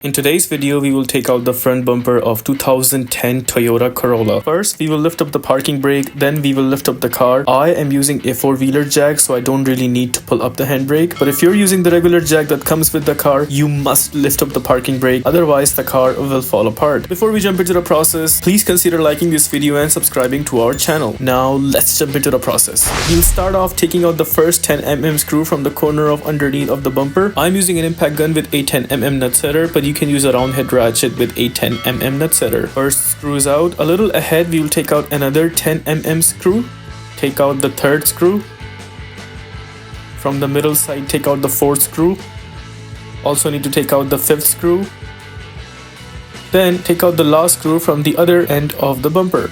In today's video, we will take out the front bumper of 2010 Toyota Corolla. First, we will lift up the parking brake, then we will lift up the car. I am using a four-wheeler jack, so I don't really need to pull up the handbrake. But if you're using the regular jack that comes with the car, you must lift up the parking brake, otherwise the car will fall apart. Before we jump into the process, please consider liking this video and subscribing to our channel. Now, let's jump into the process. We'll start off taking out the first 10mm screw from the corner of underneath of the bumper. I'm using an impact gun with a 10mm nutsetter, but you can use a round head ratchet with a 10mm nutsetter. First screw is out. A little ahead, we will take out another 10mm screw. Take out the third screw. From the middle side, take out the fourth screw. Also need to take out the fifth screw. Then take out the last screw from the other end of the bumper.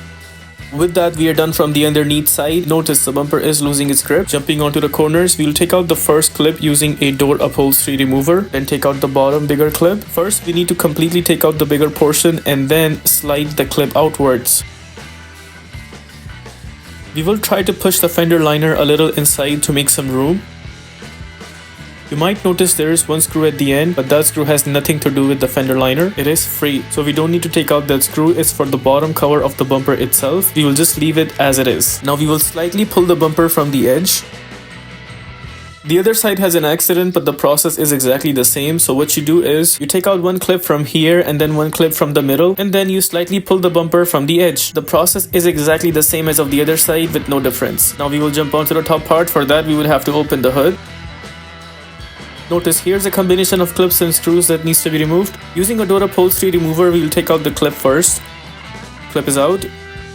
With that, we are done from the underneath side. Notice the bumper is losing its grip. Jumping onto the corners, we'll take out the first clip using a door upholstery remover. Then take out the bottom bigger clip. First, we need to completely take out the bigger portion and then slide the clip outwards. We will try to push the fender liner a little inside to make some room. You might notice there is one screw at the end, but that screw has nothing to do with the fender liner. It is free, so we don't need to take out that screw. It's for the bottom cover of the bumper itself. We will just leave it as it is. Now we will slightly pull the bumper from the edge. The other side has an accident, but the process is exactly the same. So what you do is you take out one clip from here and then one clip from the middle, and then you slightly pull the bumper from the edge. The process is exactly the same as of the other side with no difference. Now we will jump onto the top part. For that, we will have to open the hood. Notice here's a combination of clips and screws that needs to be removed. Using a door upholstery remover, we will take out the clip first. Clip is out.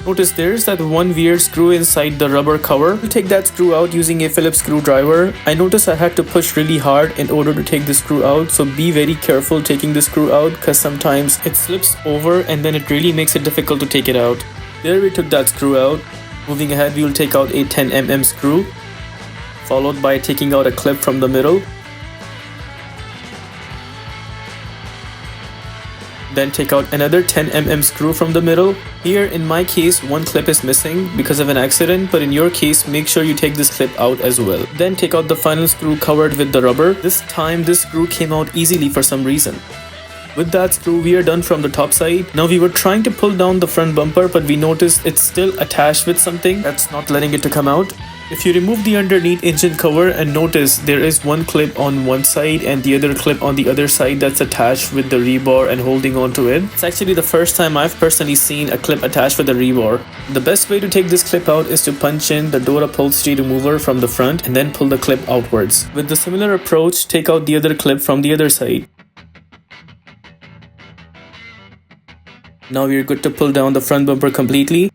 Notice there's that one weird screw inside the rubber cover. We'll take that screw out using a Phillips screwdriver. I noticed I had to push really hard in order to take the screw out, so be very careful taking the screw out because sometimes it slips over and then it really makes it difficult to take it out. There we took that screw out. Moving ahead, we will take out a 10mm screw, followed by taking out a clip from the middle. Then take out another 10mm screw from the middle. Here in my case, one clip is missing because of an accident, but in your case, make sure you take this clip out as well. Then take out the final screw covered with the rubber. This time this screw came out easily for some reason. With that screw, we are done from the top side. Now we were trying to pull down the front bumper, but we noticed it's still attached with something that's not letting it to come out. If you remove the underneath engine cover and notice there is one clip on one side and the other clip on the other side that's attached with the rebar and holding on to it. It's actually the first time I've personally seen a clip attached with a rebar. The best way to take this clip out is to punch in the door upholstery remover from the front and then pull the clip outwards. With the similar approach, take out the other clip from the other side. Now we are good to pull down the front bumper completely.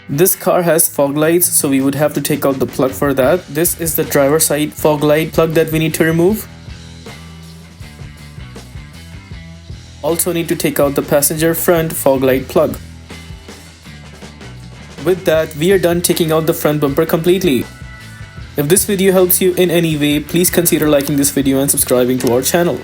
This car has fog lights, so we would have to take out the plug for that. This is the driver side fog light plug that we need to remove. Also need to take out the passenger front fog light plug. With that, we are done taking out the front bumper completely. If this video helps you in any way, please consider liking this video and subscribing to our channel.